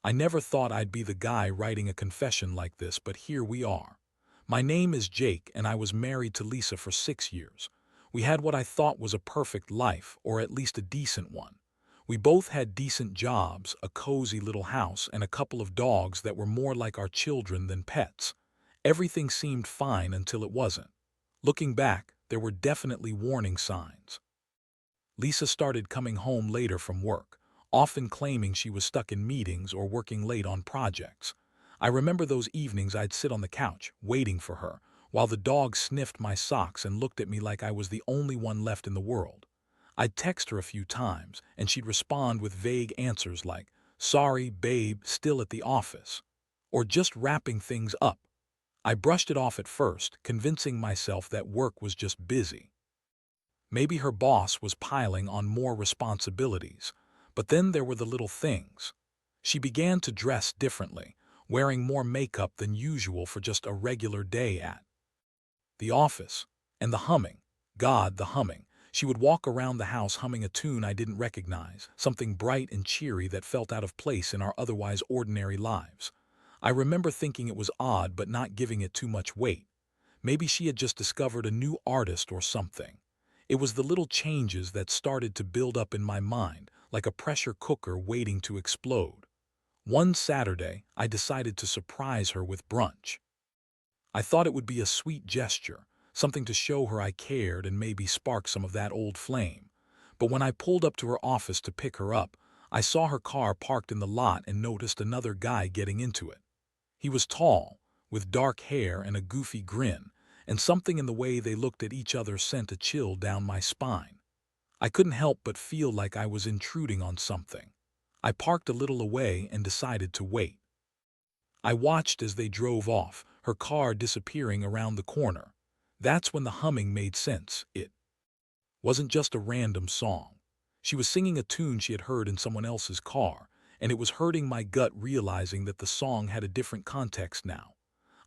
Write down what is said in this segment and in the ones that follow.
I never thought I'd be the guy writing a confession like this, but here we are. My name is Jake, and I was married to Lisa for 6 years. We had what I thought was a perfect life, or at least a decent one. We both had decent jobs, a cozy little house, and a couple of dogs that were more like our children than pets. Everything seemed fine until it wasn't. Looking back, there were definitely warning signs. Lisa started coming home later from work, often claiming she was stuck in meetings or working late on projects. I remember those evenings I'd sit on the couch, waiting for her, while the dog sniffed my socks and looked at me like I was the only one left in the world. I'd text her a few times, and she'd respond with vague answers like, "Sorry, babe, still at the office," or "just wrapping things up." I brushed it off at first, convincing myself that work was just busy. Maybe her boss was piling on more responsibilities. But then there were the little things. She began to dress differently, wearing more makeup than usual for just a regular day at the office. And the humming. God, the humming. She would walk around the house humming a tune I didn't recognize, something bright and cheery that felt out of place in our otherwise ordinary lives. I remember thinking it was odd but not giving it too much weight. Maybe she had just discovered a new artist or something. It was the little changes that started to build up in my mind, like a pressure cooker waiting to explode. One Saturday, I decided to surprise her with brunch. I thought it would be a sweet gesture, something to show her I cared and maybe spark some of that old flame. But when I pulled up to her office to pick her up, I saw her car parked in the lot and noticed another guy getting into it. He was tall, with dark hair and a goofy grin, and something in the way they looked at each other sent a chill down my spine. I couldn't help but feel like I was intruding on something. I parked a little away and decided to wait. I watched as they drove off, her car disappearing around the corner. That's when the humming made sense. It wasn't just a random song. She was singing a tune she had heard in someone else's car, and it was hurting my gut realizing that the song had a different context now.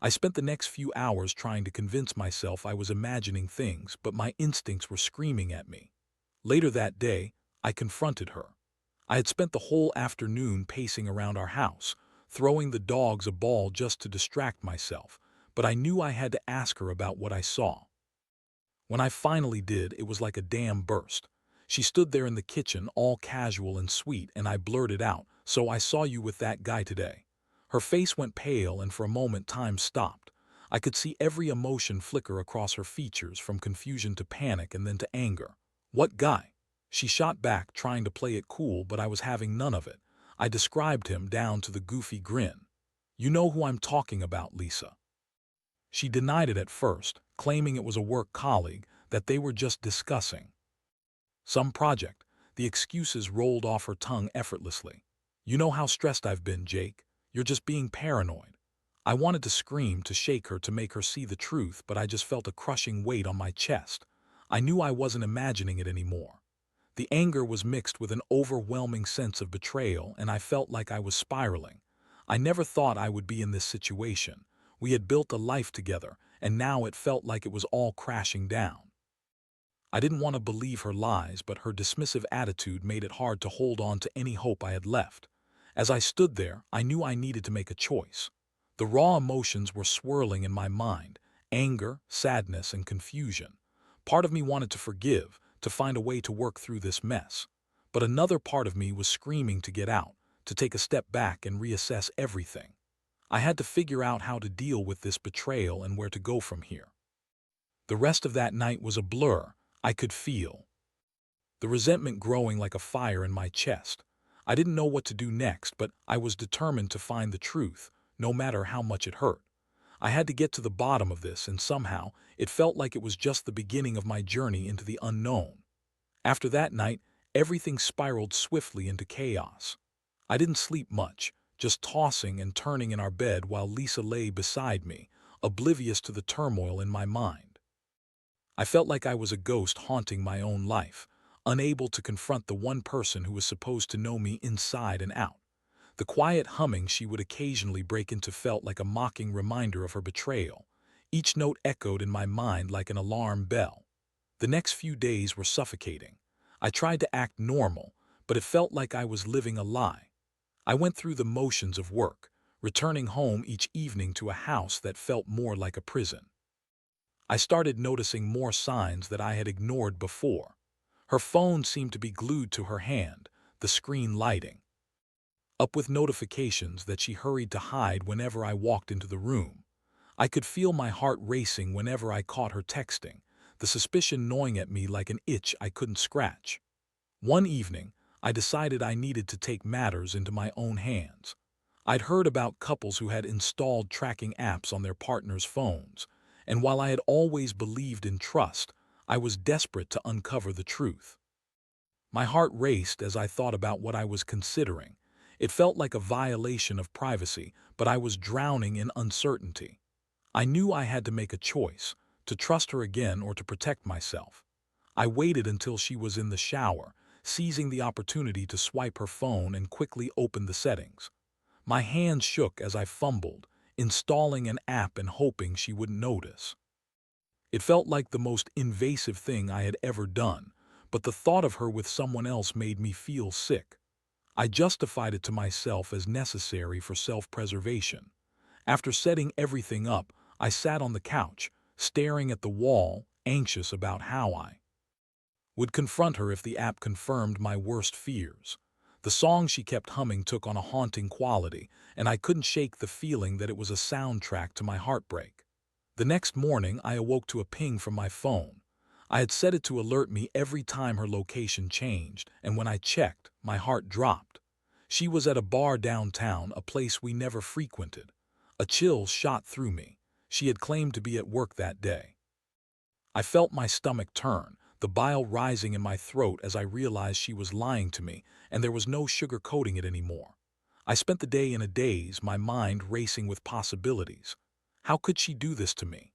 I spent the next few hours trying to convince myself I was imagining things, but my instincts were screaming at me. Later that day, I confronted her. I had spent the whole afternoon pacing around our house, throwing the dogs a ball just to distract myself, but I knew I had to ask her about what I saw. When I finally did, it was like a dam burst. She stood there in the kitchen, all casual and sweet, and I blurted out, "So I saw you with that guy today." Her face went pale, and for a moment time stopped. I could see every emotion flicker across her features, from confusion to panic and then to anger. "What guy?" She shot back, trying to play it cool, but I was having none of it. I described him down to the goofy grin. "You know who I'm talking about, Lisa." She denied it at first, claiming it was a work colleague, that they were just discussing some project. The excuses rolled off her tongue effortlessly. "You know how stressed I've been, Jake. You're just being paranoid." I wanted to scream, to shake her, to make her see the truth, but I just felt a crushing weight on my chest. I knew I wasn't imagining it anymore. The anger was mixed with an overwhelming sense of betrayal, and I felt like I was spiraling. I never thought I would be in this situation. We had built a life together, and now it felt like it was all crashing down. I didn't want to believe her lies, but her dismissive attitude made it hard to hold on to any hope I had left. As I stood there, I knew I needed to make a choice. The raw emotions were swirling in my mind: anger, sadness, and confusion. Part of me wanted to forgive, to find a way to work through this mess. But another part of me was screaming to get out, to take a step back and reassess everything. I had to figure out how to deal with this betrayal and where to go from here. The rest of that night was a blur. I could feel the resentment growing like a fire in my chest. I didn't know what to do next, but I was determined to find the truth, no matter how much it hurt. I had to get to the bottom of this, and somehow, it felt like it was just the beginning of my journey into the unknown. After that night, everything spiraled swiftly into chaos. I didn't sleep much, just tossing and turning in our bed while Lisa lay beside me, oblivious to the turmoil in my mind. I felt like I was a ghost haunting my own life, unable to confront the one person who was supposed to know me inside and out. The quiet humming she would occasionally break into felt like a mocking reminder of her betrayal. Each note echoed in my mind like an alarm bell. The next few days were suffocating. I tried to act normal, but it felt like I was living a lie. I went through the motions of work, returning home each evening to a house that felt more like a prison. I started noticing more signs that I had ignored before. Her phone seemed to be glued to her hand, the screen lighting up with notifications that she hurried to hide whenever I walked into the room. I could feel my heart racing whenever I caught her texting, the suspicion gnawing at me like an itch I couldn't scratch. One evening, I decided I needed to take matters into my own hands. I'd heard about couples who had installed tracking apps on their partners' phones, and while I had always believed in trust, I was desperate to uncover the truth. My heart raced as I thought about what I was considering. It felt like a violation of privacy, but I was drowning in uncertainty. I knew I had to make a choice, to trust her again or to protect myself. I waited until she was in the shower, seizing the opportunity to swipe her phone and quickly open the settings. My hands shook as I fumbled, installing an app and hoping she wouldn't notice. It felt like the most invasive thing I had ever done, but the thought of her with someone else made me feel sick. I justified it to myself as necessary for self-preservation. After setting everything up, I sat on the couch, staring at the wall, anxious about how I would confront her if the app confirmed my worst fears. The song she kept humming took on a haunting quality, and I couldn't shake the feeling that it was a soundtrack to my heartbreak. The next morning, I awoke to a ping from my phone. I had set it to alert me every time her location changed, and when I checked, my heart dropped. She was at a bar downtown, a place we never frequented. A chill shot through me. She had claimed to be at work that day. I felt my stomach turn, the bile rising in my throat as I realized she was lying to me, and there was no sugarcoating it anymore. I spent the day in a daze, my mind racing with possibilities. How could she do this to me?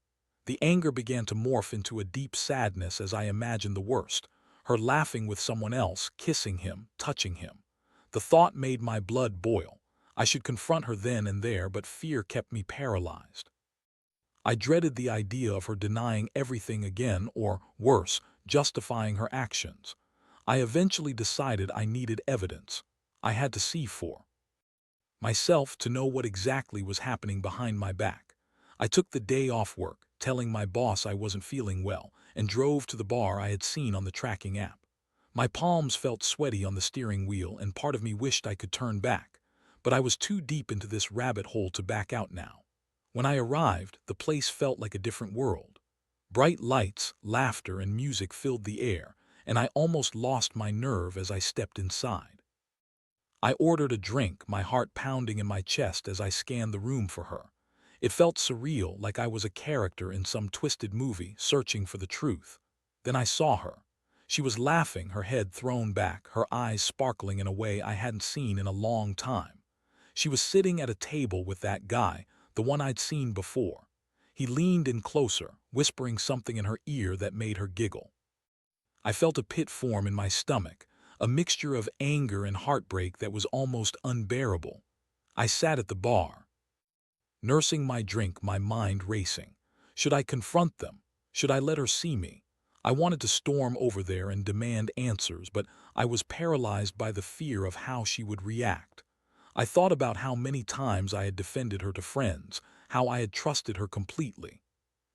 The anger began to morph into a deep sadness as I imagined the worst, her laughing with someone else, kissing him, touching him. The thought made my blood boil. I should confront her then and there, but fear kept me paralyzed. I dreaded the idea of her denying everything again, or, worse, justifying her actions. I eventually decided I needed evidence. I had to see for myself to know what exactly was happening behind my back. I took the day off work, telling my boss I wasn't feeling well, and drove to the bar I had seen on the tracking app. My palms felt sweaty on the steering wheel, and part of me wished I could turn back. But I was too deep into this rabbit hole to back out now. When I arrived, the place felt like a different world. Bright lights, laughter, and music filled the air, and I almost lost my nerve as I stepped inside. I ordered a drink, my heart pounding in my chest as I scanned the room for her. It felt surreal, like I was a character in some twisted movie, searching for the truth. Then I saw her. She was laughing, her head thrown back, her eyes sparkling in a way I hadn't seen in a long time. She was sitting at a table with that guy, the one I'd seen before. He leaned in closer, whispering something in her ear that made her giggle. I felt a pit form in my stomach, a mixture of anger and heartbreak that was almost unbearable. I sat at the bar, nursing my drink, my mind racing. Should I confront them? Should I let her see me? I wanted to storm over there and demand answers, but I was paralyzed by the fear of how she would react. I thought about how many times I had defended her to friends, how I had trusted her completely.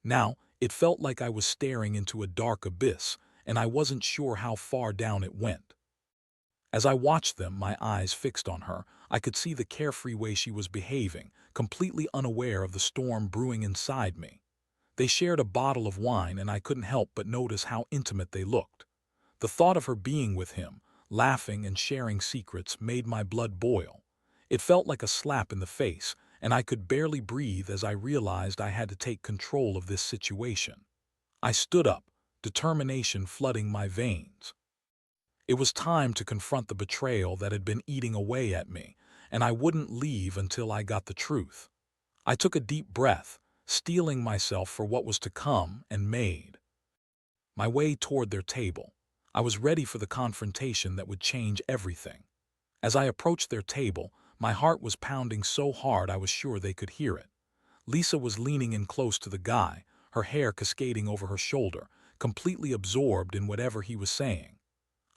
Now, it felt like I was staring into a dark abyss, and I wasn't sure how far down it went. As I watched them, my eyes fixed on her, I could see the carefree way she was behaving, completely unaware of the storm brewing inside me. They shared a bottle of wine, and I couldn't help but notice how intimate they looked. The thought of her being with him, laughing and sharing secrets, made my blood boil. It felt like a slap in the face, and I could barely breathe as I realized I had to take control of this situation. I stood up, determination flooding my veins. It was time to confront the betrayal that had been eating away at me, and I wouldn't leave until I got the truth. I took a deep breath, steeling myself for what was to come, and made my way toward their table. I was ready for the confrontation that would change everything. As I approached their table, my heart was pounding so hard I was sure they could hear it. Lisa was leaning in close to the guy, her hair cascading over her shoulder, completely absorbed in whatever he was saying.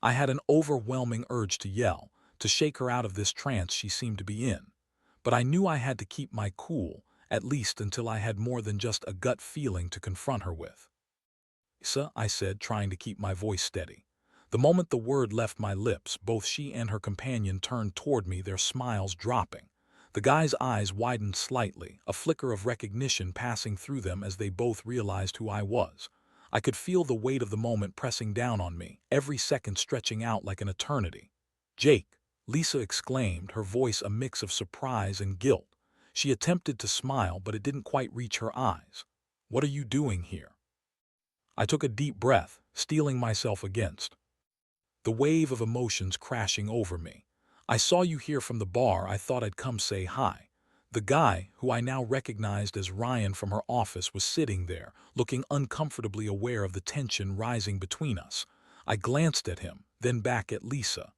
I had an overwhelming urge to yell, to shake her out of this trance she seemed to be in. But I knew I had to keep my cool, at least until I had more than just a gut feeling to confront her with. "Lisa," I said, trying to keep my voice steady. The moment the word left my lips, both she and her companion turned toward me, their smiles dropping. The guy's eyes widened slightly, a flicker of recognition passing through them as they both realized who I was. I could feel the weight of the moment pressing down on me, every second stretching out like an eternity. "Jake!" Lisa exclaimed, her voice a mix of surprise and guilt. She attempted to smile, but it didn't quite reach her eyes. "What are you doing here?" I took a deep breath, steeling myself against the wave of emotions crashing over me. "I saw you here from the bar. I thought I'd come say hi." The guy, who I now recognized as Ryan from her office, was sitting there, looking uncomfortably aware of the tension rising between us. I glanced at him, then back at Lisa.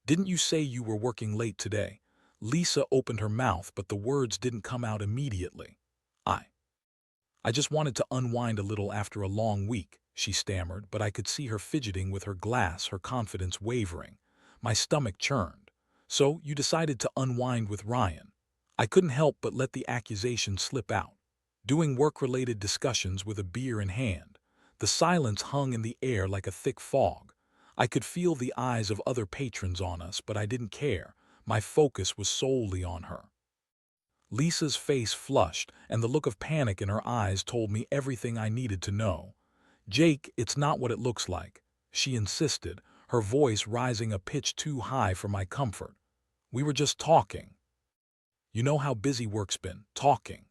"Didn't you say you were working late today?" Lisa opened her mouth, but the words didn't come out immediately. I just wanted to unwind a little after a long week," she stammered, but I could see her fidgeting with her glass, her confidence wavering. My stomach churned. "So, you decided to unwind with Ryan?" I couldn't help but let the accusation slip out. "Doing work-related discussions with a beer in hand." The silence hung in the air like a thick fog. I could feel the eyes of other patrons on us, but I didn't care. My focus was solely on her. Lisa's face flushed, and the look of panic in her eyes told me everything I needed to know. "Jake, it's not what it looks like," she insisted, her voice rising a pitch too high for my comfort. "We were just talking." "You know how busy work's been. Talking."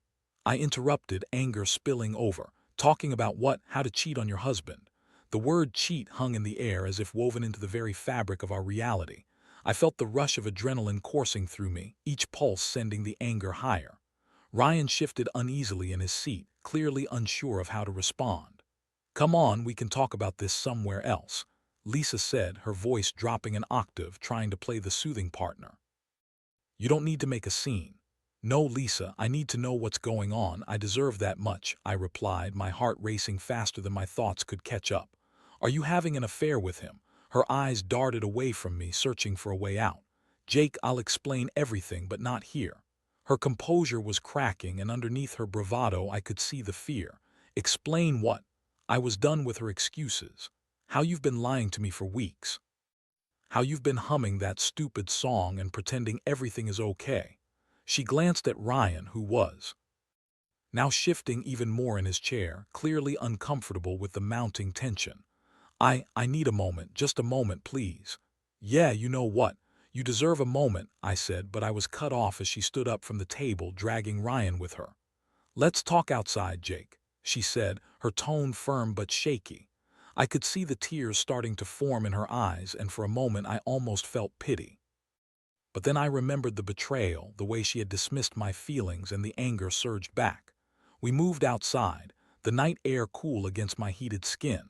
I interrupted, anger spilling over. "Talking about what? How to cheat on your husband." The word cheat hung in the air as if woven into the very fabric of our reality. I felt the rush of adrenaline coursing through me, each pulse sending the anger higher. Ryan shifted uneasily in his seat, clearly unsure of how to respond. "Come on, we can talk about this somewhere else," Lisa said, her voice dropping an octave, trying to play the soothing partner. "You don't need to make a scene." "No, Lisa, I need to know what's going on. I deserve that much," I replied, my heart racing faster than my thoughts could catch up. "Are you having an affair with him?" Her eyes darted away from me, searching for a way out. "Jake, I'll explain everything, but not here." Her composure was cracking, and underneath her bravado I could see the fear. "Explain what?" I was done with her excuses. "How you've been lying to me for weeks. How you've been humming that stupid song and pretending everything is okay." She glanced at Ryan, who was now shifting even more in his chair, clearly uncomfortable with the mounting tension. I need a moment, just a moment, please." "Yeah, you know what? You deserve a moment," I said, but I was cut off as she stood up from the table, dragging Ryan with her. "Let's talk outside, Jake," she said, her tone firm but shaky. I could see the tears starting to form in her eyes, and for a moment I almost felt pity. But then I remembered the betrayal, the way she had dismissed my feelings, and the anger surged back. We moved outside, the night air cool against my heated skin.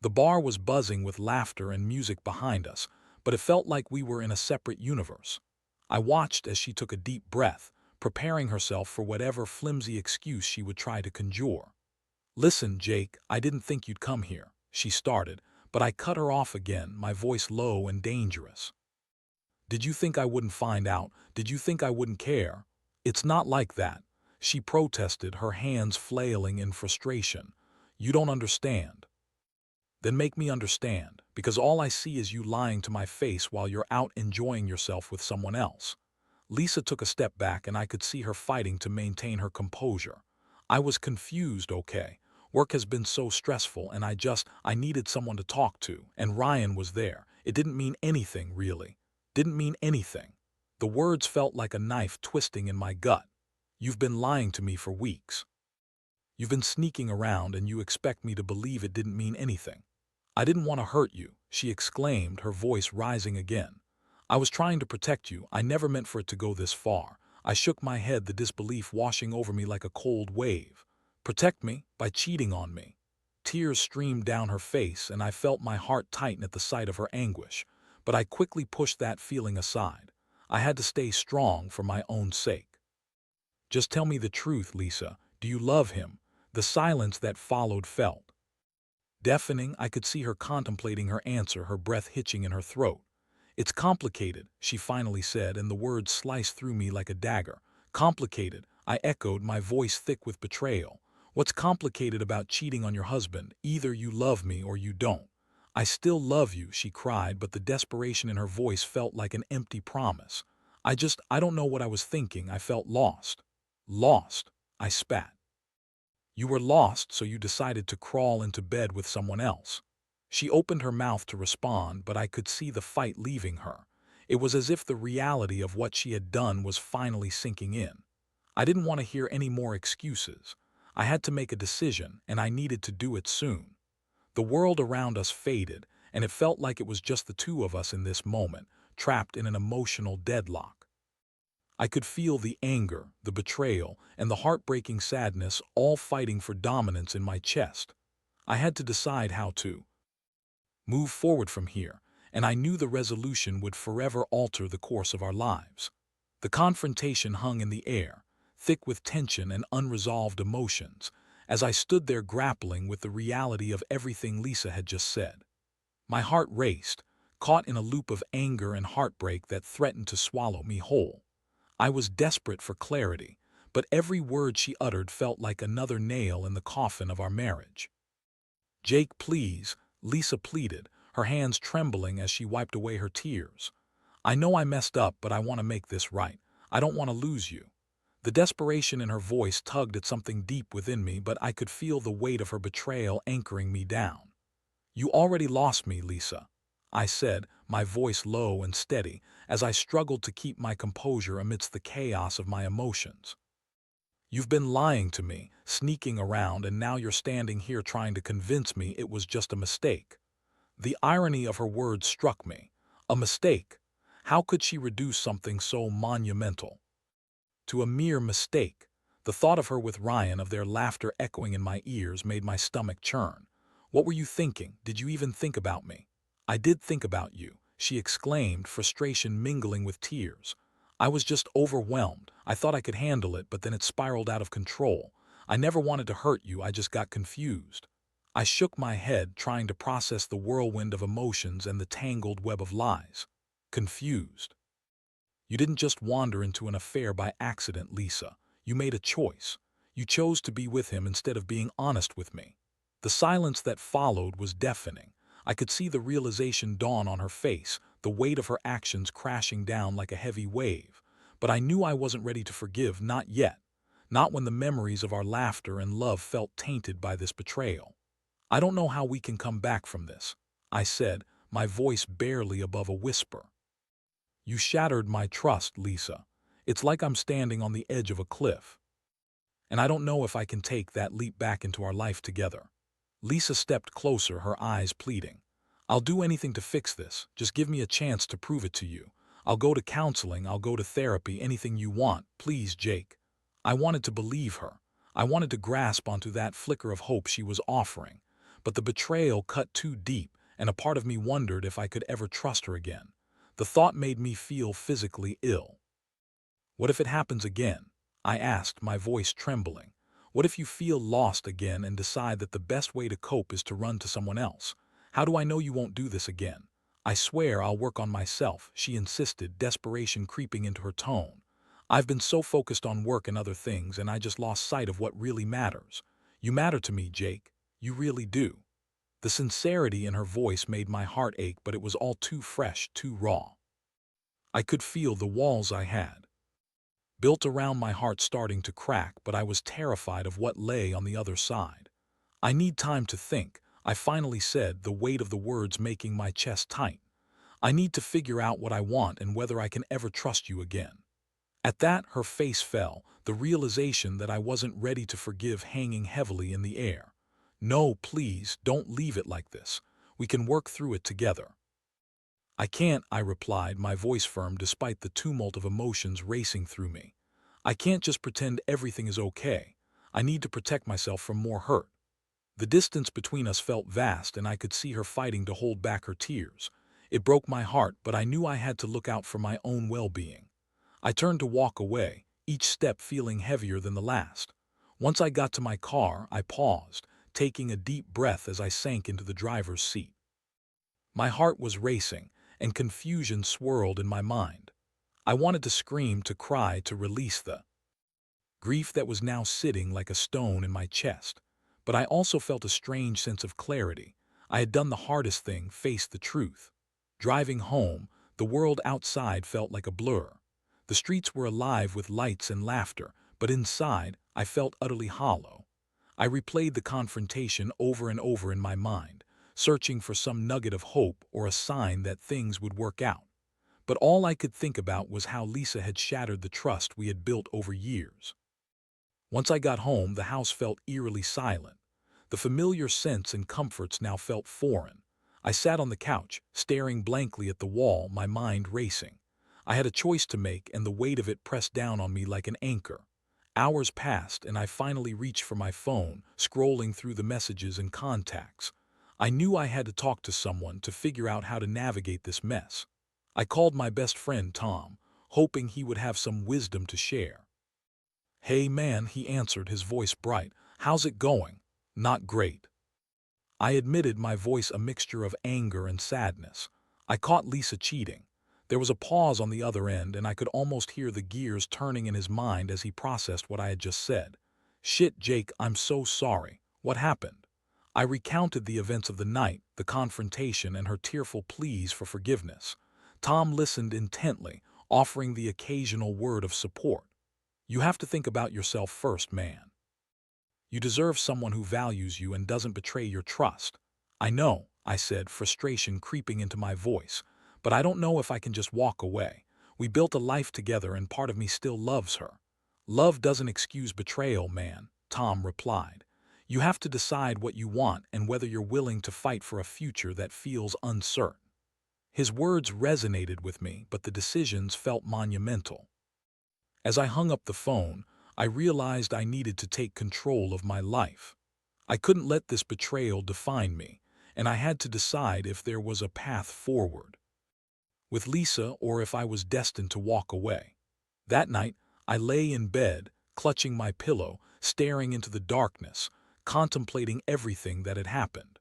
The bar was buzzing with laughter and music behind us, but it felt like we were in a separate universe. I watched as she took a deep breath, preparing herself for whatever flimsy excuse she would try to conjure. "Listen, Jake, I didn't think you'd come here," she started, but I cut her off again, my voice low and dangerous. "Did you think I wouldn't find out? Did you think I wouldn't care?" "It's not like that," she protested, her hands flailing in frustration. "You don't understand." "Then make me understand, because all I see is you lying to my face while you're out enjoying yourself with someone else." Lisa took a step back, and I could see her fighting to maintain her composure. I was confused, okay. Work has been so stressful, and I needed someone to talk to, and Ryan was there. It didn't mean anything, really. Didn't mean anything. The words felt like a knife twisting in my gut. "You've been lying to me for weeks. You've been sneaking around, and you expect me to believe it didn't mean anything." "I didn't want to hurt you," she exclaimed, her voice rising again. "I was trying to protect you. I never meant for it to go this far." I shook my head, the disbelief washing over me like a cold wave. "Protect me? By cheating on me?" Tears streamed down her face, and I felt my heart tighten at the sight of her anguish. But I quickly pushed that feeling aside. I had to stay strong for my own sake. "Just tell me the truth, Lisa. Do you love him?" The silence that followed felt deafening. I could see her contemplating her answer, her breath hitching in her throat. It's complicated, she finally said, and the words sliced through me like a dagger. Complicated, I echoed, my voice thick with betrayal. What's complicated about cheating on your husband? Either you love me or you don't. I still love you, she cried, but the desperation in her voice felt like an empty promise. I don't know what I was thinking. I felt lost. Lost, I spat. You were lost, so you decided to crawl into bed with someone else. She opened her mouth to respond, but I could see the fight leaving her. It was as if the reality of what she had done was finally sinking in. I didn't want to hear any more excuses. I had to make a decision, and I needed to do it soon. The world around us faded, and it felt like it was just the two of us in this moment, trapped in an emotional deadlock. I could feel the anger, the betrayal, and the heartbreaking sadness all fighting for dominance in my chest. I had to decide how to move forward from here, and I knew the resolution would forever alter the course of our lives. The confrontation hung in the air, thick with tension and unresolved emotions, as I stood there grappling with the reality of everything Lisa had just said. My heart raced, caught in a loop of anger and heartbreak that threatened to swallow me whole. I was desperate for clarity, but every word she uttered felt like another nail in the coffin of our marriage. Jake, please, Lisa pleaded, her hands trembling as she wiped away her tears. I know I messed up, but I want to make this right. I don't want to lose you. The desperation in her voice tugged at something deep within me, but I could feel the weight of her betrayal anchoring me down. You already lost me, Lisa, I said, my voice low and steady, as I struggled to keep my composure amidst the chaos of my emotions. You've been lying to me, sneaking around, and now you're standing here trying to convince me it was just a mistake. The irony of her words struck me. A mistake. How could she reduce something so monumental to a mere mistake? The thought of her with Ryan, of their laughter echoing in my ears, made my stomach churn. What were you thinking? Did you even think about me? I did think about you, she exclaimed, frustration mingling with tears. I was just overwhelmed. I thought I could handle it, but then it spiraled out of control. I never wanted to hurt you, I just got confused. I shook my head, trying to process the whirlwind of emotions and the tangled web of lies. Confused. You didn't just wander into an affair by accident, Lisa. You made a choice. You chose to be with him instead of being honest with me. The silence that followed was deafening. I could see the realization dawn on her face, the weight of her actions crashing down like a heavy wave. But I knew I wasn't ready to forgive, not yet. Not when the memories of our laughter and love felt tainted by this betrayal. I don't know how we can come back from this, I said, my voice barely above a whisper. You shattered my trust, Lisa. It's like I'm standing on the edge of a cliff, and I don't know if I can take that leap back into our life together. Lisa stepped closer, her eyes pleading. I'll do anything to fix this. Just give me a chance to prove it to you. I'll go to counseling, I'll go to therapy, anything you want. Please, Jake. I wanted to believe her. I wanted to grasp onto that flicker of hope she was offering. But the betrayal cut too deep, and a part of me wondered if I could ever trust her again. The thought made me feel physically ill. What if it happens again? I asked, my voice trembling. What if you feel lost again and decide that the best way to cope is to run to someone else? How do I know you won't do this again? I swear I'll work on myself, she insisted, desperation creeping into her tone. I've been so focused on work and other things, and I just lost sight of what really matters. You matter to me, Jake. You really do. The sincerity in her voice made my heart ache, but it was all too fresh, too raw. I could feel the walls I had built around my heart starting to crack, but I was terrified of what lay on the other side. I need time to think, I finally said, the weight of the words making my chest tight. I need to figure out what I want and whether I can ever trust you again. At that, her face fell, the realization that I wasn't ready to forgive hanging heavily in the air. No, please, don't leave it like this. We can work through it together. I can't, I replied, my voice firm despite the tumult of emotions racing through me. I can't just pretend everything is okay. I need to protect myself from more hurt. The distance between us felt vast, and I could see her fighting to hold back her tears. It broke my heart, but I knew I had to look out for my own well-being. I turned to walk away, each step feeling heavier than the last. Once I got to my car, I paused, taking a deep breath as I sank into the driver's seat. My heart was racing, and confusion swirled in my mind. I wanted to scream, to cry, to release the grief that was now sitting like a stone in my chest. But I also felt a strange sense of clarity. I had done the hardest thing, faced the truth. Driving home, the world outside felt like a blur. The streets were alive with lights and laughter, but inside, I felt utterly hollow. I replayed the confrontation over and over in my mind, searching for some nugget of hope or a sign that things would work out. But all I could think about was how Lisa had shattered the trust we had built over years. Once I got home, the house felt eerily silent. The familiar scents and comforts now felt foreign. I sat on the couch, staring blankly at the wall, my mind racing. I had a choice to make, and the weight of it pressed down on me like an anchor. Hours passed, and I finally reached for my phone, scrolling through the messages and contacts. I knew I had to talk to someone to figure out how to navigate this mess. I called my best friend Tom, hoping he would have some wisdom to share. "Hey man," he answered, his voice bright. "How's it going?" "Not great." I admitted, my voice a mixture of anger and sadness. "I caught Lisa cheating." There was a pause on the other end, and I could almost hear the gears turning in his mind as he processed what I had just said. "Shit, Jake, I'm so sorry. What happened?" I recounted the events of the night, the confrontation, and her tearful pleas for forgiveness. Tom listened intently, offering the occasional word of support. "You have to think about yourself first, man. You deserve someone who values you and doesn't betray your trust." "I know," I said, frustration creeping into my voice, "but I don't know if I can just walk away. We built a life together and part of me still loves her." "Love doesn't excuse betrayal, man," Tom replied. "You have to decide what you want and whether you're willing to fight for a future that feels uncertain." His words resonated with me, but the decisions felt monumental. As I hung up the phone, I realized I needed to take control of my life. I couldn't let this betrayal define me, and I had to decide if there was a path forward with Lisa or if I was destined to walk away. That night, I lay in bed, clutching my pillow, staring into the darkness, contemplating everything that had happened.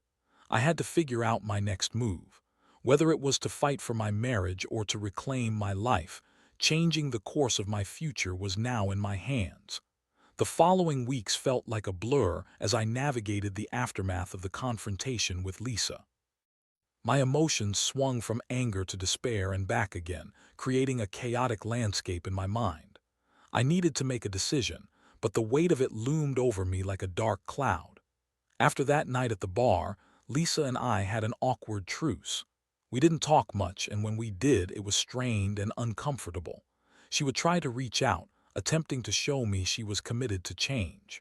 I had to figure out my next move, whether it was to fight for my marriage or to reclaim my life. Changing the course of my future was now in my hands. The following weeks felt like a blur as I navigated the aftermath of the confrontation with Lisa. My emotions swung from anger to despair and back again, creating a chaotic landscape in my mind. I needed to make a decision, but the weight of it loomed over me like a dark cloud. After that night at the bar, Lisa and I had an awkward truce. We didn't talk much, and when we did, it was strained and uncomfortable. She would try to reach out, attempting to show me she was committed to change.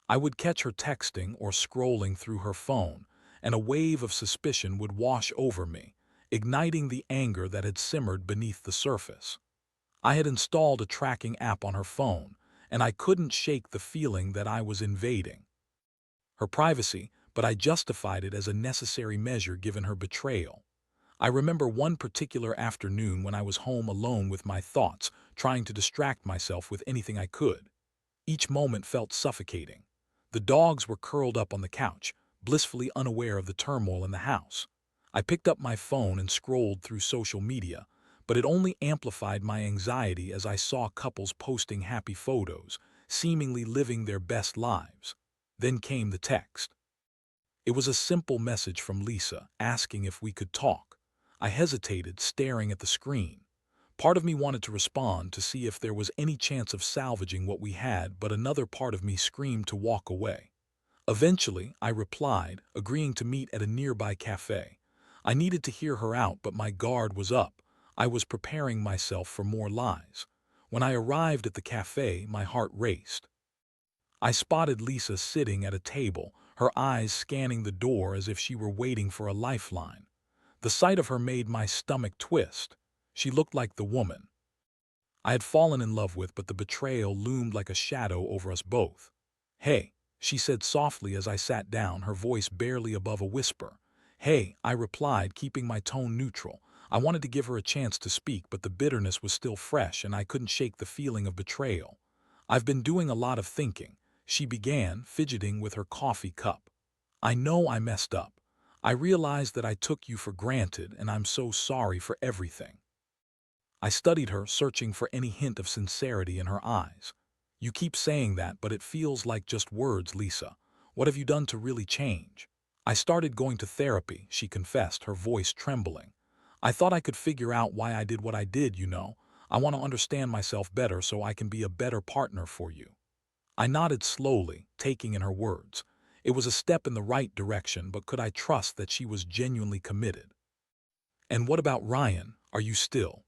I would catch her texting or scrolling through her phone, and a wave of suspicion would wash over me, igniting the anger that had simmered beneath the surface. I had installed a tracking app on her phone, and I couldn't shake the feeling that I was invading her privacy, but I justified it as a necessary measure given her betrayal. I remember one particular afternoon when I was home alone with my thoughts, trying to distract myself with anything I could. Each moment felt suffocating. The dogs were curled up on the couch, blissfully unaware of the turmoil in the house. I picked up my phone and scrolled through social media, but it only amplified my anxiety as I saw couples posting happy photos, seemingly living their best lives. Then came the text. It was a simple message from Lisa, asking if we could talk. I hesitated, staring at the screen. Part of me wanted to respond to see if there was any chance of salvaging what we had, but another part of me screamed to walk away. Eventually, I replied, agreeing to meet at a nearby cafe. I needed to hear her out, but my guard was up. I was preparing myself for more lies. When I arrived at the cafe, my heart raced. I spotted Lisa sitting at a table, her eyes scanning the door as if she were waiting for a lifeline. The sight of her made my stomach twist. She looked like the woman I had fallen in love with, but the betrayal loomed like a shadow over us both. "Hey," she said softly as I sat down, her voice barely above a whisper. "Hey," I replied, keeping my tone neutral. I wanted to give her a chance to speak, but the bitterness was still fresh and I couldn't shake the feeling of betrayal. "I've been doing a lot of thinking," she began, fidgeting with her coffee cup. "I know I messed up. I realized that I took you for granted and I'm so sorry for everything. I studied her, searching for any hint of sincerity in her eyes. You keep saying that, but it feels like just words, Lisa. What have you done to really change? I started going to therapy, she confessed, her voice trembling. I thought I could figure out why I did what I did, you know. I want to understand myself better so I can be a better partner for you. I nodded slowly, taking in her words. It was a step in the right direction, but could I trust that she was genuinely committed? And what about Ryan? Are you still?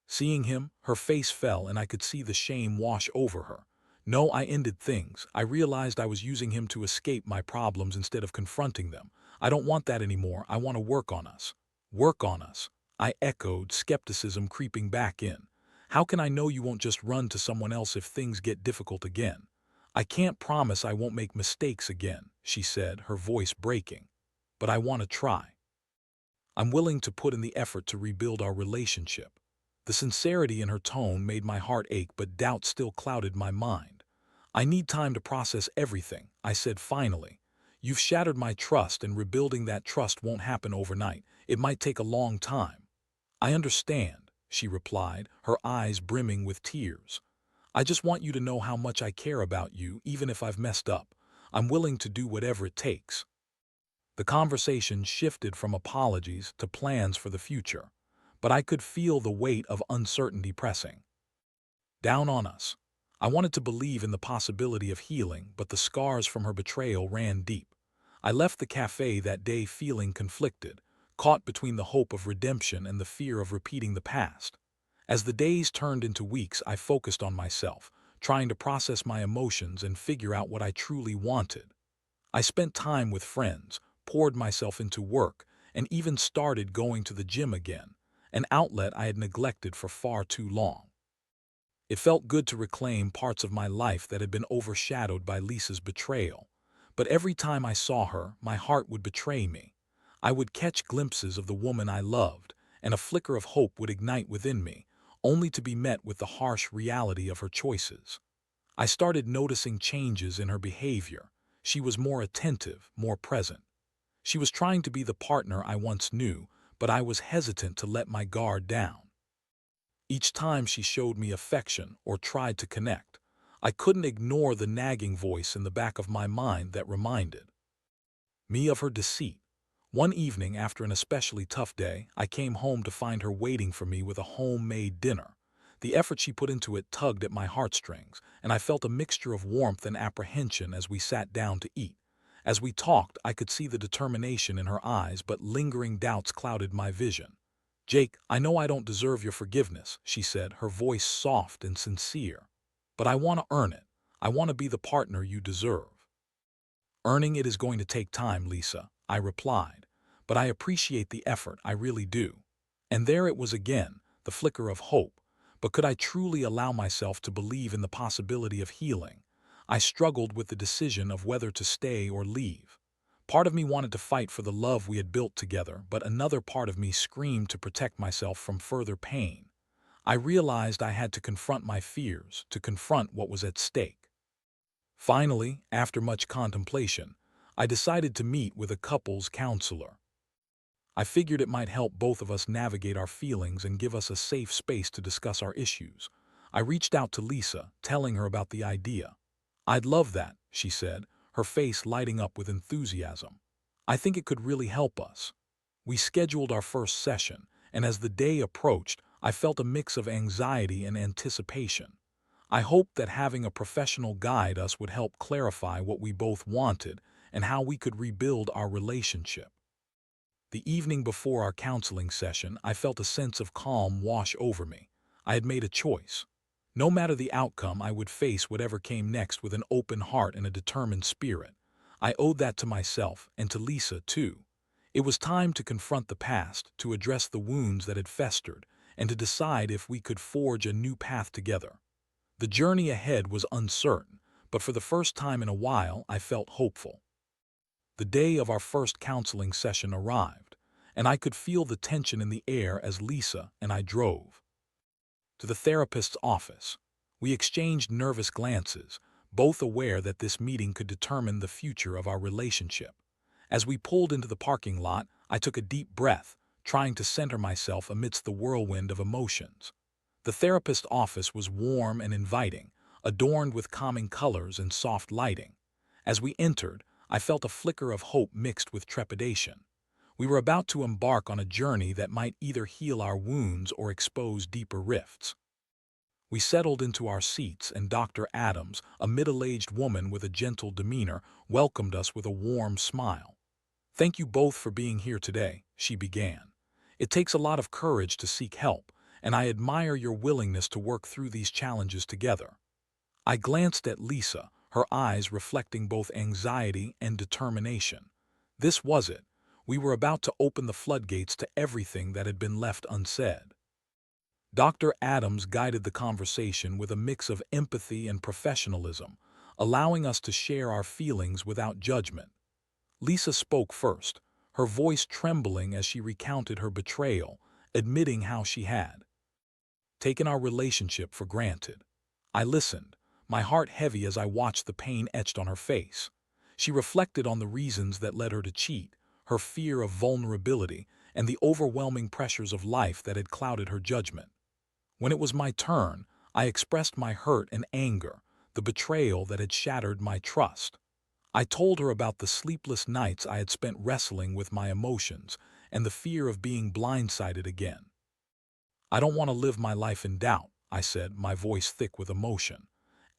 Seeing him, her face fell and I could see the shame wash over her. No, I ended things. I realized I was using him to escape my problems instead of confronting them. I don't want that anymore. I want to work on us. Work on us. I echoed, skepticism creeping back in. How can I know you won't just run to someone else if things get difficult again? I can't promise I won't make mistakes again, she said, her voice breaking. But I want to try. I'm willing to put in the effort to rebuild our relationship. The sincerity in her tone made my heart ache, but doubt still clouded my mind. I need time to process everything, I said finally. You've shattered my trust, and rebuilding that trust won't happen overnight. It might take a long time. I understand, she replied, her eyes brimming with tears. I just want you to know how much I care about you, even if I've messed up. I'm willing to do whatever it takes. The conversation shifted from apologies to plans for the future, but I could feel the weight of uncertainty pressing down on us. I wanted to believe in the possibility of healing, but the scars from her betrayal ran deep. I left the cafe that day feeling conflicted, caught between the hope of redemption and the fear of repeating the past. As the days turned into weeks, I focused on myself, trying to process my emotions and figure out what I truly wanted. I spent time with friends, poured myself into work, and even started going to the gym again, an outlet I had neglected for far too long. It felt good to reclaim parts of my life that had been overshadowed by Lisa's betrayal. But every time I saw her, my heart would betray me. I would catch glimpses of the woman I loved, and a flicker of hope would ignite within me, only to be met with the harsh reality of her choices. I started noticing changes in her behavior. She was more attentive, more present. She was trying to be the partner I once knew, but I was hesitant to let my guard down. Each time she showed me affection or tried to connect, I couldn't ignore the nagging voice in the back of my mind that reminded me of her deceit. One evening, after an especially tough day, I came home to find her waiting for me with a homemade dinner. The effort she put into it tugged at my heartstrings, and I felt a mixture of warmth and apprehension as we sat down to eat. As we talked, I could see the determination in her eyes, but lingering doubts clouded my vision. Jake, I know I don't deserve your forgiveness, she said, her voice soft and sincere. But I want to earn it. I want to be the partner you deserve. Earning it is going to take time, Lisa, I replied. But I appreciate the effort, I really do. And there it was again, the flicker of hope. But could I truly allow myself to believe in the possibility of healing? I struggled with the decision of whether to stay or leave. Part of me wanted to fight for the love we had built together, but another part of me screamed to protect myself from further pain. I realized I had to confront my fears, to confront what was at stake. Finally, after much contemplation, I decided to meet with a couples counselor. I figured it might help both of us navigate our feelings and give us a safe space to discuss our issues. I reached out to Lisa, telling her about the idea. I'd love that, she said, her face lighting up with enthusiasm. I think it could really help us. We scheduled our first session, and as the day approached, I felt a mix of anxiety and anticipation. I hoped that having a professional guide us would help clarify what we both wanted and how we could rebuild our relationship. The evening before our counseling session, I felt a sense of calm wash over me. I had made a choice. No matter the outcome, I would face whatever came next with an open heart and a determined spirit. I owed that to myself and to Lisa, too. It was time to confront the past, to address the wounds that had festered, and to decide if we could forge a new path together. The journey ahead was uncertain, but for the first time in a while, I felt hopeful. The day of our first counseling session arrived, and I could feel the tension in the air as Lisa and I drove to the therapist's office. We exchanged nervous glances, both aware that this meeting could determine the future of our relationship. As we pulled into the parking lot, I took a deep breath, trying to center myself amidst the whirlwind of emotions. The therapist's office was warm and inviting, adorned with calming colors and soft lighting. As we entered, I felt a flicker of hope mixed with trepidation. We were about to embark on a journey that might either heal our wounds or expose deeper rifts. We settled into our seats, and Dr. Adams, a middle-aged woman with a gentle demeanor, welcomed us with a warm smile. "Thank you both for being here today," she began. "It takes a lot of courage to seek help, and I admire your willingness to work through these challenges together." I glanced at Lisa, her eyes reflecting both anxiety and determination. This was it. We were about to open the floodgates to everything that had been left unsaid. Dr. Adams guided the conversation with a mix of empathy and professionalism, allowing us to share our feelings without judgment. Lisa spoke first, her voice trembling as she recounted her betrayal, admitting how she had taken our relationship for granted. I listened, my heart heavy as I watched the pain etched on her face. She reflected on the reasons that led her to cheat, her fear of vulnerability, and the overwhelming pressures of life that had clouded her judgment. When it was my turn, I expressed my hurt and anger, the betrayal that had shattered my trust. I told her about the sleepless nights I had spent wrestling with my emotions and the fear of being blindsided again. "I don't want to live my life in doubt," I said, my voice thick with emotion.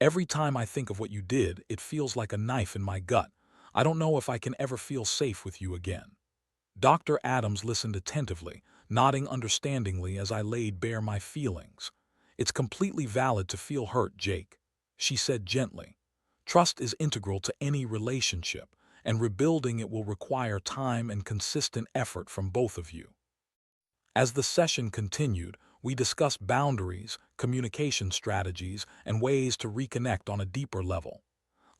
"Every time I think of what you did, it feels like a knife in my gut. I don't know if I can ever feel safe with you again." Dr. Adams listened attentively, nodding understandingly as I laid bare my feelings. "It's completely valid to feel hurt, Jake," she said gently. "Trust is integral to any relationship, and rebuilding it will require time and consistent effort from both of you." As the session continued, we discussed boundaries, communication strategies, and ways to reconnect on a deeper level.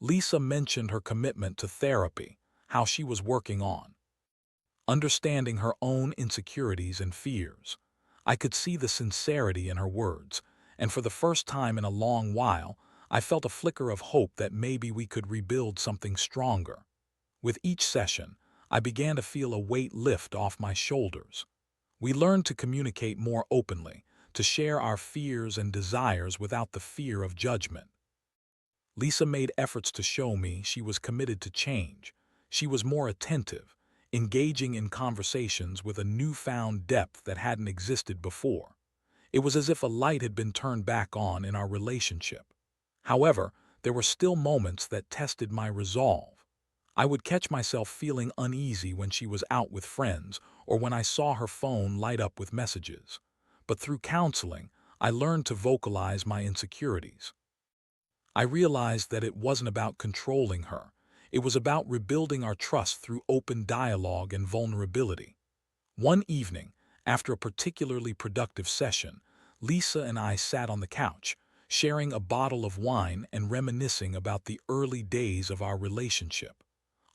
Lisa mentioned her commitment to therapy, how she was working on understanding her own insecurities and fears. I could see the sincerity in her words, and for the first time in a long while, I felt a flicker of hope that maybe we could rebuild something stronger. With each session, I began to feel a weight lift off my shoulders. We learned to communicate more openly, to share our fears and desires without the fear of judgment. Lisa made efforts to show me she was committed to change. She was more attentive, engaging in conversations with a newfound depth that hadn't existed before. It was as if a light had been turned back on in our relationship. However, there were still moments that tested my resolve. I would catch myself feeling uneasy when she was out with friends or when I saw her phone light up with messages. But through counseling, I learned to vocalize my insecurities. I realized that it wasn't about controlling her. It was about rebuilding our trust through open dialogue and vulnerability. One evening, after a particularly productive session, Lisa and I sat on the couch, sharing a bottle of wine and reminiscing about the early days of our relationship.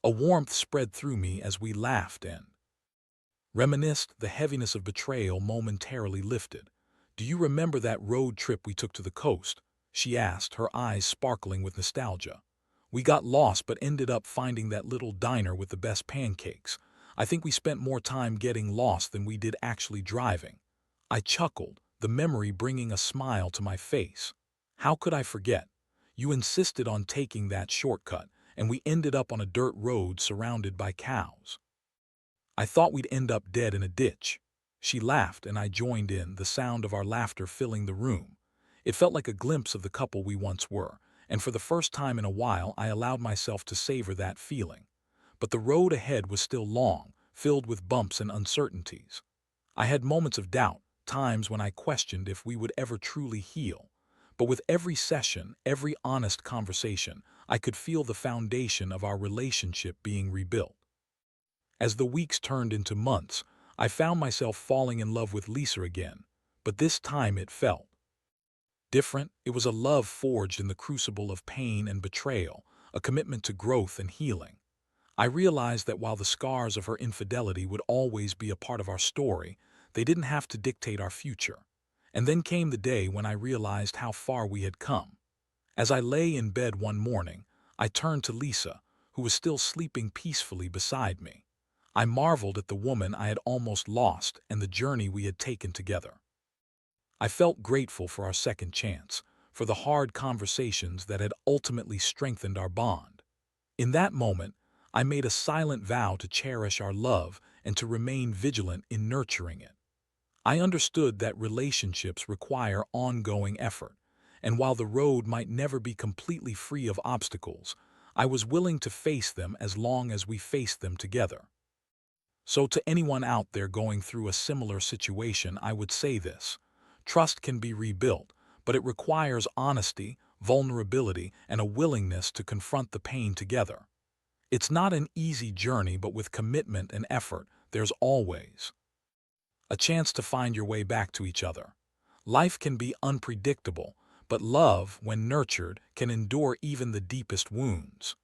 A warmth spread through me as we laughed and reminisced. The heaviness of betrayal momentarily lifted. "Do you remember that road trip we took to the coast?" she asked, her eyes sparkling with nostalgia. "We got lost but ended up finding that little diner with the best pancakes. I think we spent more time getting lost than we did actually driving." I chuckled, the memory bringing a smile to my face. "How could I forget? You insisted on taking that shortcut, and we ended up on a dirt road surrounded by cows. I thought we'd end up dead in a ditch." She laughed, and I joined in, the sound of our laughter filling the room. It felt like a glimpse of the couple we once were, and for the first time in a while I allowed myself to savor that feeling. But the road ahead was still long, filled with bumps and uncertainties. I had moments of doubt, times when I questioned if we would ever truly heal. But with every session, every honest conversation, I could feel the foundation of our relationship being rebuilt. As the weeks turned into months, I found myself falling in love with Lisa again, but this time it felt different. It was a love forged in the crucible of pain and betrayal, a commitment to growth and healing. I realized that while the scars of her infidelity would always be a part of our story, they didn't have to dictate our future. And then came the day when I realized how far we had come. As I lay in bed one morning, I turned to Lisa, who was still sleeping peacefully beside me. I marveled at the woman I had almost lost and the journey we had taken together. I felt grateful for our second chance, for the hard conversations that had ultimately strengthened our bond. In that moment, I made a silent vow to cherish our love and to remain vigilant in nurturing it. I understood that relationships require ongoing effort, and while the road might never be completely free of obstacles, I was willing to face them as long as we faced them together. So to anyone out there going through a similar situation, I would say this: trust can be rebuilt, but it requires honesty, vulnerability, and a willingness to confront the pain together. It's not an easy journey, but with commitment and effort, there's always a chance to find your way back to each other. Life can be unpredictable, but love, when nurtured, can endure even the deepest wounds.